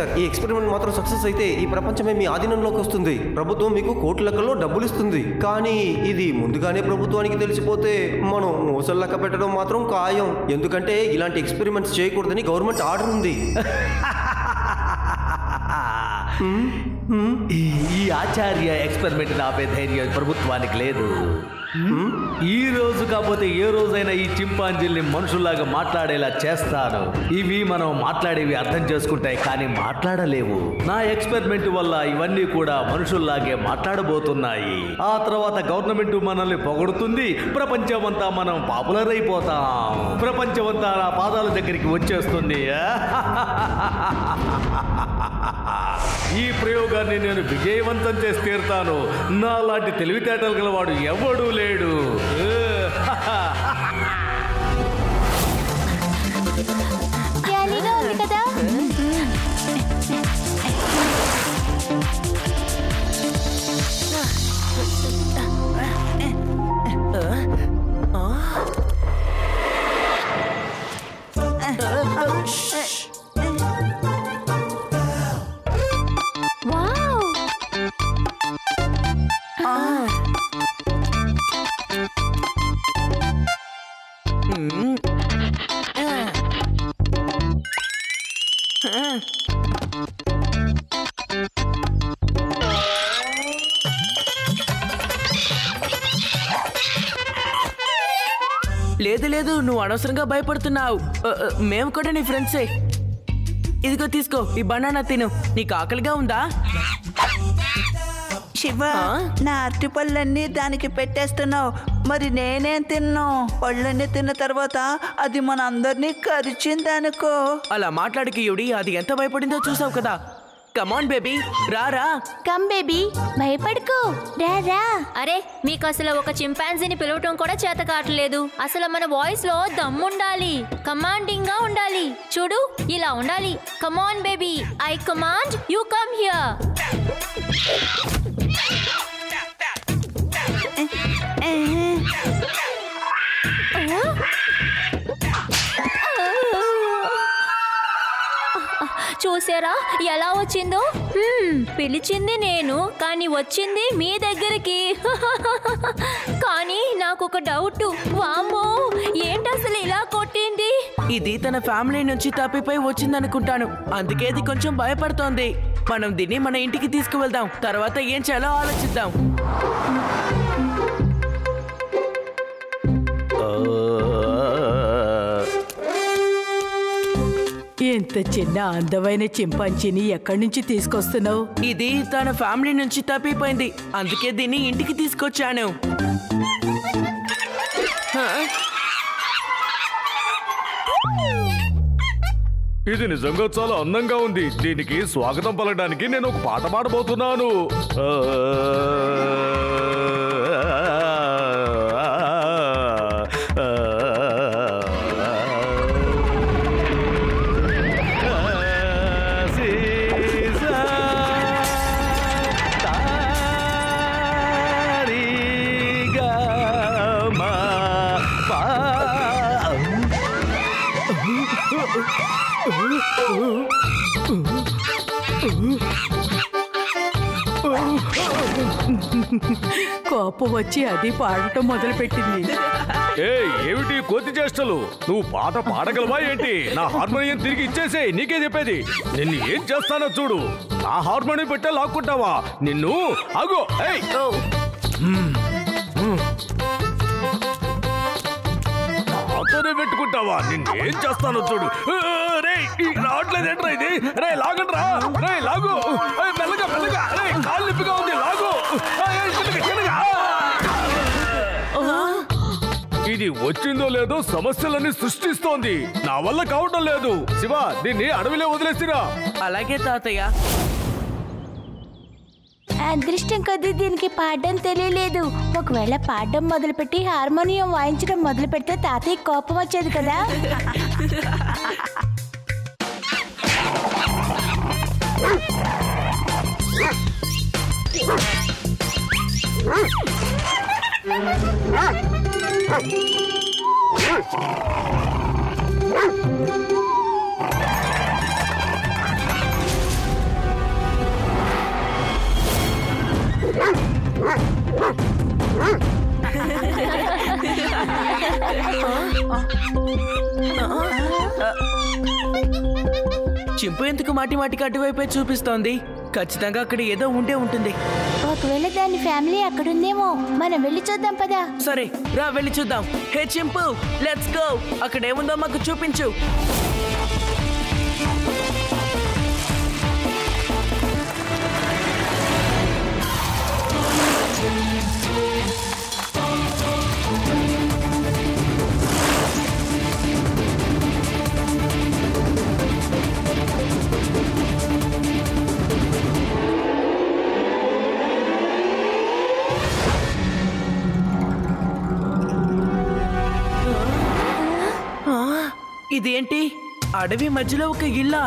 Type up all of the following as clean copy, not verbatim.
Sir, ఈ experiment మాత్రం success అయితే ఈ ప్రపంచమే మీ ఆధీనంలోకి వస్తుంది. ప్రభుత్వం మీకు కోట్ల లెక్కల్లో డబ్బులు ఇస్తుంది. కానీ ఇది ముందుగానే ప్రభుత్వానికి తెలిసిపోతే మనం మోసం లెక్క పెట్టడం మాత్రం ఖాయం. ఎందుకంటే ఇలాంటి ఎక్స్పెరిమెంట్స్ చేయకూడదని గవర్నమెంట్ ఆర్డర్ ఉంది. ఈ ఆచార్య ఎక్స్పెరిమెంట్ ఆపే ధైర్యం ప్రభుత్వానికి లేదు. ఈ రోజు కాకపోతే ఏ రోజైనా ఈ చింపాంజీల్ని మనుషుల్లాగా మాట్లాడేలా చేస్తాను. ఇవి మనం మాట్లాడేవి అర్థం చేసుకుంటాయి కానీ మాట్లాడలేవు. నా ఎక్స్పెరిమెంట్ వల్ల ఇవన్నీ కూడా మనుషుల్లాగే మాట్లాడబోతున్నాయి. ఆ తర్వాత గవర్నమెంట్ మనల్ని పొగడుతుంది. ప్రపంచమంతా మనం పాపులర్ అయిపోతాం. ప్రపంచమంతా నా పాదాల దగ్గరికి వచ్చేస్తుంది. ఈ ప్రయోగాన్ని నేను విజయవంతం చేసి తీరుతాను. నాలాంటి తెలివితేటలు గలవాడు ఎవడూ లేడు. లేదు లేదు, నువ్వు అనవసరంగా భయపడుతున్నావు. మేము కూడా నీ ఫ్రెండ్సే. ఇదిగో తీసుకో, ఈ బనానా తిను. నీకు ఆకలిగా ఉందా? శివ, నా అరటి పళ్ళన్నీ దానికి పెట్టేస్తున్నావు. మరి నేనేం తిన్నా? పళ్ళన్నీ తిన్న తర్వాత అది మన అందరినీ కరిచిందనుకో. అలా మాట్లాడికి యుడి, అది ఎంత భయపడిందో చూసావు కదా. కమాన్ బేబీ, రారా. కమ్ బేబీ, భయపడుకో, రా. అరే, మీకు అసలు ఒక చింపాంజీని పిలవటం కూడా చేత కావట్లేదు. అసలు మన వాయిస్ లో దమ్ముండాలి, కమాండింగ్ గా ఉండాలి. చూడు, ఇలా ఉండాలి. Come on baby, I command, you come here. చూసారా ఎలా వచ్చిందో? పిలిచింది నేను, కానీ వచ్చింది మీ దగ్గరికి. కానీ నాకు ఒక డౌట్. వామ్మో, ఏంటి అసలు ఇలా కొట్టింది? ఇది తన ఫ్యామిలీ నుంచి తప్పిపోయి వచ్చిందనుకుంటాను. అందుకే ఇది కొంచెం భయపడుతోంది. మనం దీన్ని మన ఇంటికి తీసుకువెళ్దాం. తర్వాత ఏం చేయాలో ఆలోచిద్దాం. ఎంత చిన్న అందమైన చింపాంజీని ఎక్కడి నుంచి తీసుకొస్తున్నావు? ఇది తన ఫ్యామిలీ నుంచి తప్పిపోయింది. అందుకే దీన్ని ఇంటికి తీసుకొచ్చాను. ఇది నిజంగా చాలా అందంగా ఉంది. దీనికి స్వాగతం పలకడానికి నేను ఒక పాట పాడబోతున్నాను. కోపం వచ్చి అది పాడటం మొదలుపెట్టింది. ఏమిటి కోతి చేష్టలు? నువ్వు పాట పాడగలవా ఏంటి? నా హార్మోనియం తిరిగి ఇచ్చేసేయ్. నీకే చెప్పేది. నిన్ను ఏం చేస్తానో చూడు. నా హార్మోనియం పెట్టే లాక్కుంటావా? నిన్ను ఆగో. నాతోనే పెట్టుకుంటావా? నిన్నేం చేస్తానో చూడు. రే, రావట్లేదేంట్రా ఇది? రే, లాగండ్రా. రే, లాగు. మెల్లగా మెల్లగా. రే, కాళ్ళు నొప్పిగా ఉంది. లాగు. ఇది వచ్చిందో లేదో సమస్యలన్నీ సృష్టిస్తోంది. నా వల్ల కావటం లేదు. శివ, దీన్ని అడవిలో వదిలేసిరా. అలాగే తాతయ్య. అదృష్టం కొద్దీ దీనికి పాడడం తెలియలేదు. ఒకవేళ పాడడం మొదలుపెట్టి హార్మోనియం వాయించడం మొదలు పెడితే తాతయ్య కోపం వచ్చేది కదా. చింపు ఎందుకు మాటి మాటికి అటువైపే చూపిస్తోంది? ఖచ్చితంగా అక్కడ ఏదో ఉంటే ఉంటుంది. ఒకవేళ దాని ఫ్యామిలీ అక్కడుందేమో, మనం వెళ్ళి చూద్దాం పదా. సరే రా వెళ్ళి చూద్దాం. హే చింపు, లెట్స్ గో. అక్కడ ఏముందో మాకు చూపించు. ఇదేంటి? అడవి మధ్యలో ఒక ఇల్లా?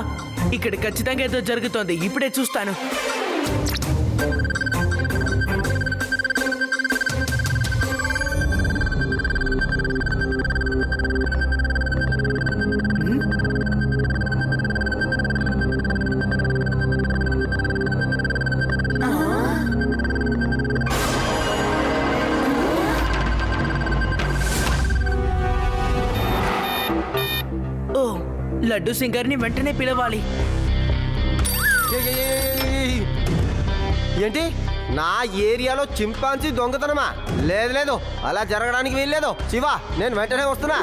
ఇక్కడ ఖచ్చితంగా ఏదో జరుగుతోంది. ఇప్పుడే చూస్తాను. లడ్డు సింగర్ని వెంటనే పిలవాలి. ఏంటి? నా ఏరియాలో చింపాంజీ దొంగతనమా? లేదు లేదు, అలా జరగడానికి వీల్లేదు. శివ, నేను వెంటనే వస్తున్నా.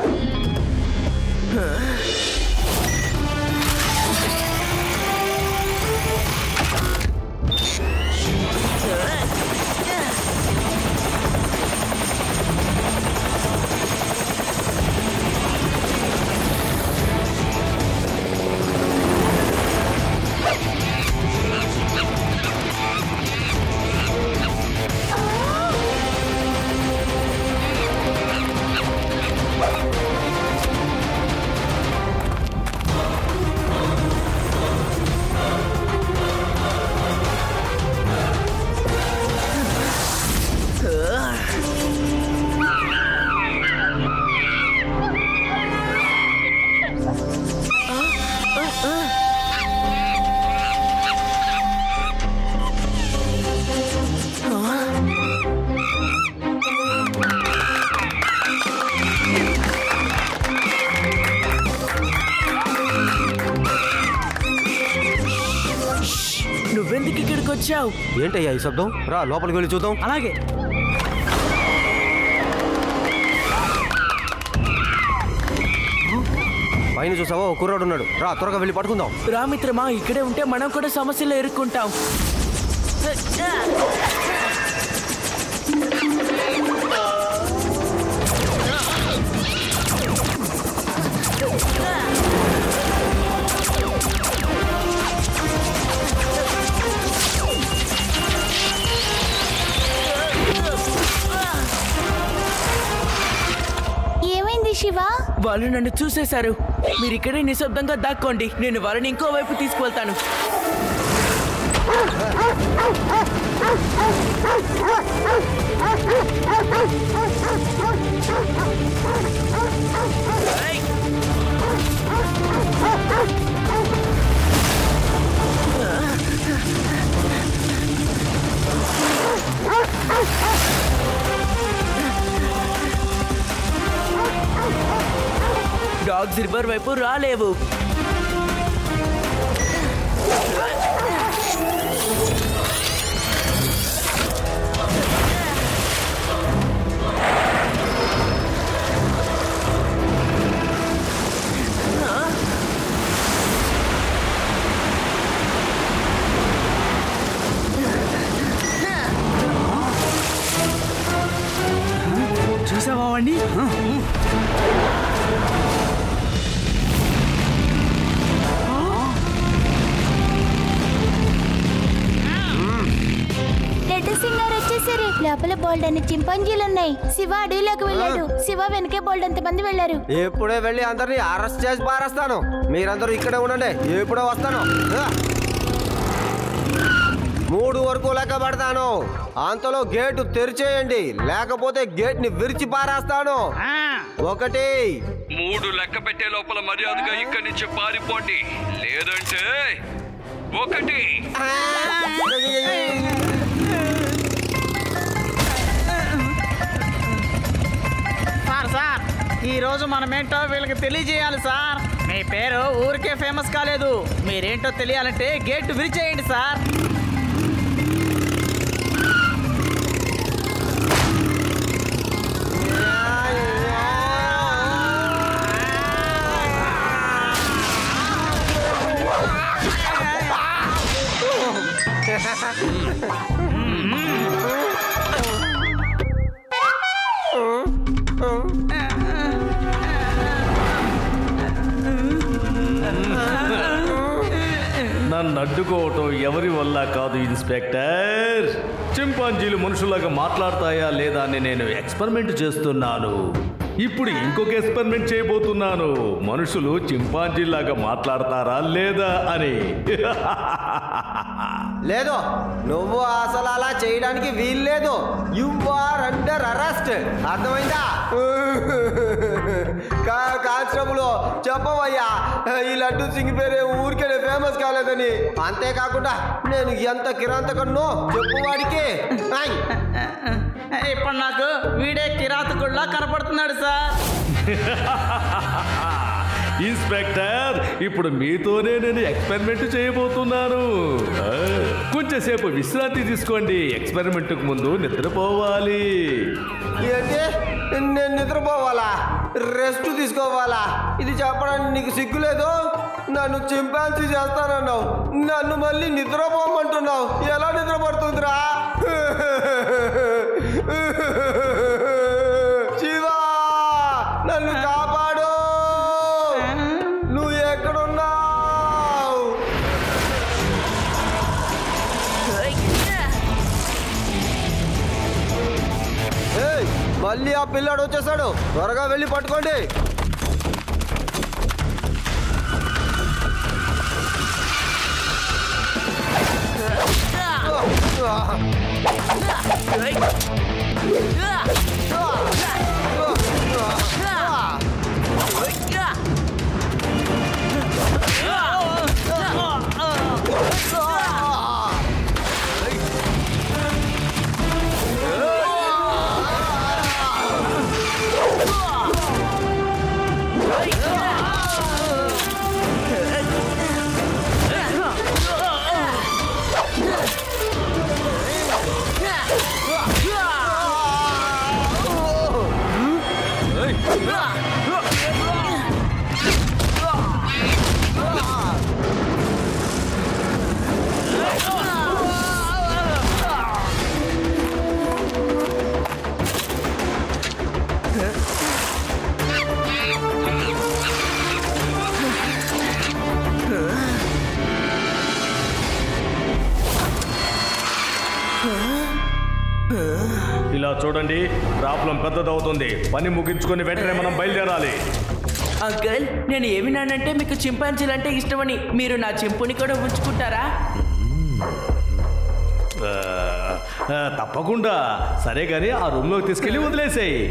నువ్వెందుకు ఇక్కడికి వచ్చావు? ఏంటయ్యా ఈ శబ్దం? రా లోపలికి వెళ్ళి చూద్దాం. అలాగే. పైన చూసావా, ఒక కుర్రాడు ఉన్నాడు. రా త్వరగా వెళ్ళి పట్టుకుందాం. రా మిత్రమా, ఇక్కడే ఉంటే మనం కూడా సమస్యలో ఇరుక్కుంటాం. శివ, వాళ్ళు నన్ను చూసేశారు. మీరు ఇక్కడే నిశ్శబ్దంగా దాక్కోండి. నేను వాళ్ళని ఇంకోవైపు తీసుకువెళ్తాను. డాగ్స్ రివర్ వైపు రాలేవు. చూసావా వాణ్ణి? లోపల బోల్డ్ అనే చింపాంజీలున్నాయి. శివ అడవిలోకి వెళ్ళాడు. శివ వెనకే బోల్డ్ అంత మంది వెళ్ళారు. ఎప్పుడే వెళ్ళి అందరినీ అరెస్ట్ చేసి పారేస్తాను. మీరందరూ ఇక్కడే ఉండండి, ఎప్పుడో వస్తాను. 3 వరకు లెక్క పెడతాను. అంతలో గేటు తెరిచేయండి, లేకపోతే గేట్ ని విరిచి పారేస్తాను. 1 3 లెక్క పెట్టే లోపల మర్యాదగా ఇక్కడి నుంచి పారిపోండి, లేదంటే 1 ఈ రోజు మనమేంటో వీళ్ళకి తెలియజేయాలి సార్. మీ పేరు ఊరికే ఫేమస్ కాలేదు, మీరేంటో తెలియాలంటే గేట్ విరిచేయండి సార్. నన్ను అడ్డుకోవటం ఎవరి వల్ల కాదు ఇన్స్పెక్టర్. చింపాంజీలు మనుషులాగా మాట్లాడతాయా లేదా అని నేను ఎక్స్పెరిమెంట్ చేస్తున్నాను. ఇప్పుడు ఇంకొక ఎక్స్పెరిమెంట్ చేయబోతున్నాను. మనుషులు చింపాంజీలాగా మాట్లాడతారా లేదా అని. లేదు, నువ్వు అసలు అలా చేయడానికి వీల్లేదు. You are under arrest. అర్థమైందా? కానిస్టేబుల్ చెప్పవయ్యా, ఈ లడ్డు సింగ్ పేరే ఊరికే ఫేమస్ కాలేదని. అంతేకాకుండా నేను ఎంత కిరాంతకన్నో చెప్పు వాడికి. ఇప్పుడు నాకు వీడే కిరాతకుల్లా కనపడుతున్నాడు సార్. ఇన్స్పెక్టర్, ఇప్పుడు మీతోనే నేను ఎక్స్పెరిమెంట్ చేయబోతున్నాను. కొంచెంసేపు విశ్రాంతి తీసుకోండి. ఎక్స్పెరిమెంట్కు ముందు నిద్రపోవాలి. ఏంటి, నేను నిద్రపోవాలా? రెస్ట్ తీసుకోవాలా? ఇది చెప్పడానికి నీకు సిగ్గులేదు? నన్ను చింపాన్సీ చేస్తానన్నావు, నన్ను మళ్ళీ నిద్రపోమంటున్నావు. ఎలా నిద్రపడుతుందిరా? శివా, నన్ను కాపాడు. నువ్వు ఎక్కడున్నావు? మళ్ళీ ఆ పిల్లాడు వచ్చేసాడు. త్వరగా వెళ్ళి పట్టుకోండి. ఇలా చూడండి, ప్రాబ్లం పెద్దదవుతుంది. పని ముగించుకొని వెంటనే మనం బయలుదేరాలి. అంకుల్, నేను ఏమినానంటే మీకు చింపాంజీలు అంటే ఇష్టమని. మీరు నా చెంపుని కూడా ఉంచుకుంటారా? తప్పకుండా. సరే కానీ ఆ రూమ్లోకి తీసుకెళ్ళి వదిలేసేయి.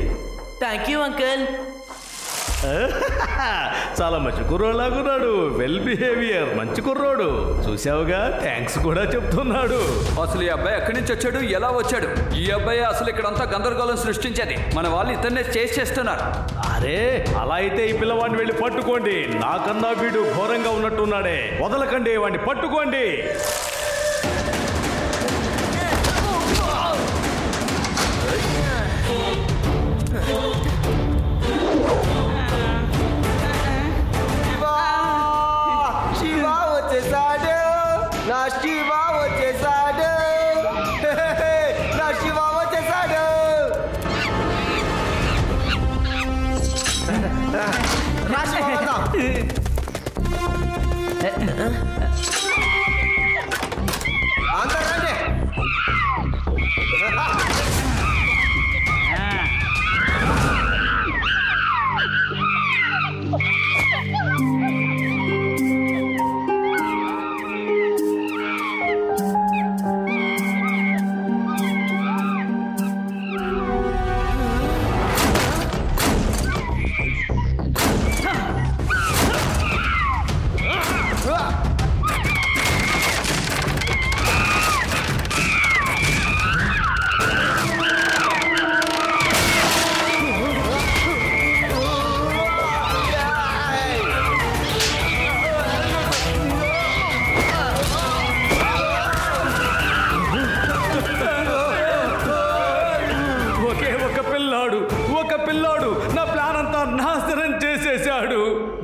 Thank you uncle. చాలా మంచి కుర్రోళ్ళగున్నాడు. వెల్ బిహేవియర్, మంచి కుర్రోడు. చూసావుగా, థ్యాంక్స్ కూడా చెప్తున్నాడు. అసలు ఈ అబ్బాయి ఎక్కడి నుంచి వచ్చాడు, ఎలా వచ్చాడు? ఈ అబ్బాయి అసలు ఇక్కడంతా గందరగోళం సృష్టించేది. మన వాళ్ళు ఇతన్నే చేస్తున్నారు. అరే, అలా అయితే ఈ పిల్లవాడిని వెళ్ళి పట్టుకోండి. నాకన్నా వీడు ఘోరంగా ఉన్నట్టున్నాడే. వదలకండి, వాడిని పట్టుకోండి. శివా వచ్చేసాడు, నా శివా వచ్చేసాడు, నా శివా వచ్చేసాడు.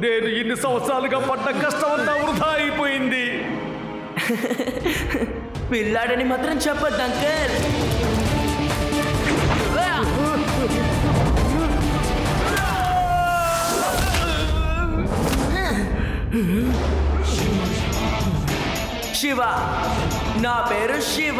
నేను ఇన్ని సంవత్సరాలుగా పడ్డ కష్టం అంతా వృధా అయిపోయింది. పిల్లాడని మాత్రం చెప్పొద్దు అంకల్. శివ, నా పేరు శివ.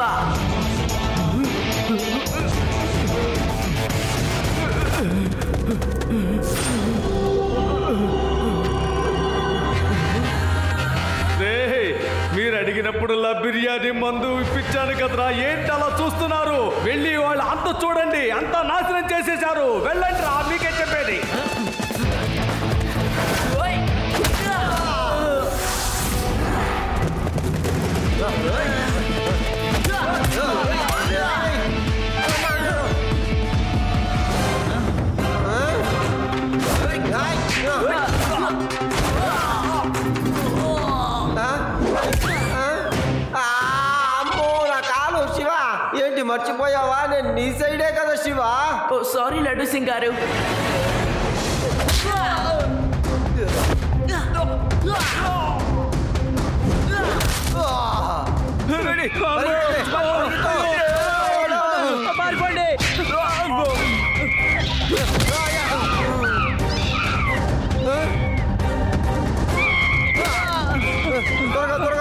మీరు అడిగినప్పుడల్లా బిర్యానీ మందు ఇప్పించాను కదరా, ఏంటి అలా చూస్తున్నారు? వెళ్ళి వాళ్ళు అంత చూడండి, అంతా నాశనం చేసేశారు. వెళ్ళండి రా, మీకే చెప్పేది. ఏంటి మర్చిపోయావా? నేను నీ సైడే కదా శివ. ఓ సారీ లడ్డు సింగ్ గారు.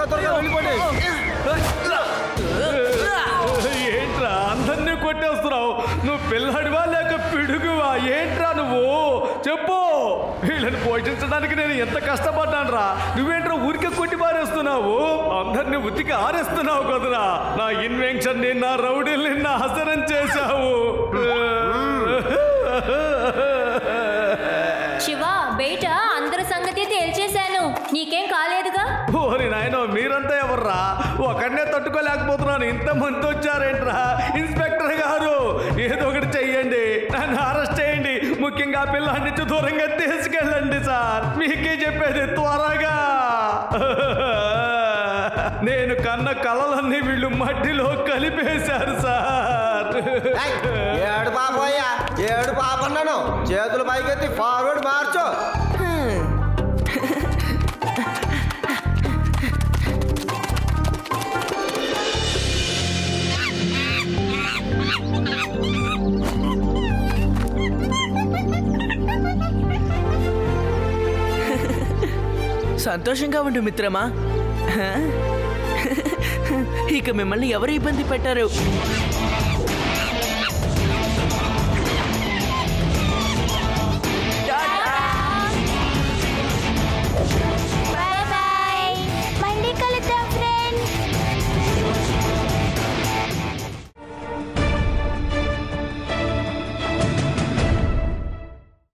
త్వరగా వెళ్ళిపోండి. ఏంట్రా అందరినీ కొట్టేస్తున్నావు? నువ్వు పిల్లాడివా లేక పిడుగువా? ఏంట్రా నువ్వు చెప్పు. వీళ్ళని పోషించడానికి నేను ఎంత కష్టపడ్డాను రా. నువ్వేంట్రా ఊరికే కొట్టి పారేస్తున్నావు? అందరినీ ఉతికి ఆరేస్తున్నావు కదరా. నా ఇన్వెన్షన్ ని, నా రౌడీల్ని నాశనం చేశావు. శివ, బయట అందరి సంగతి తేల్చేశాను, నీకేం కాలేదుగా? ఓరి నాయనో, మీరంతా ఎవర్రా? ఒకడనే తట్టుకోలేకపోతున్నాను, ఇంతమంది వచ్చారేంట్రా? ఇన్స్పెక్టర్ గారు, ఏదో ఒకటి చెయ్యండి, నన్ను అరెస్ట్ చేయండి. ముఖ్యంగా పిల్లాడి నుంచి దూరంగా తీసుకెళ్ళండి సార్. మీకే చెప్పేది, త్వరగా. నేను కన్న కలలన్నీ వీళ్ళు మట్టిలో కలిపేశారు సార్. ఏడు పాపయ్యా, ఏడు పాపన్నాను. చేతులు పైకెత్తి ఫార్వర్డ్ మార్చు. సంతోషంగా ఉండు మిత్రమా. ఇక మిమ్మల్ని ఎవరు ఇబ్బంది పెట్టారు?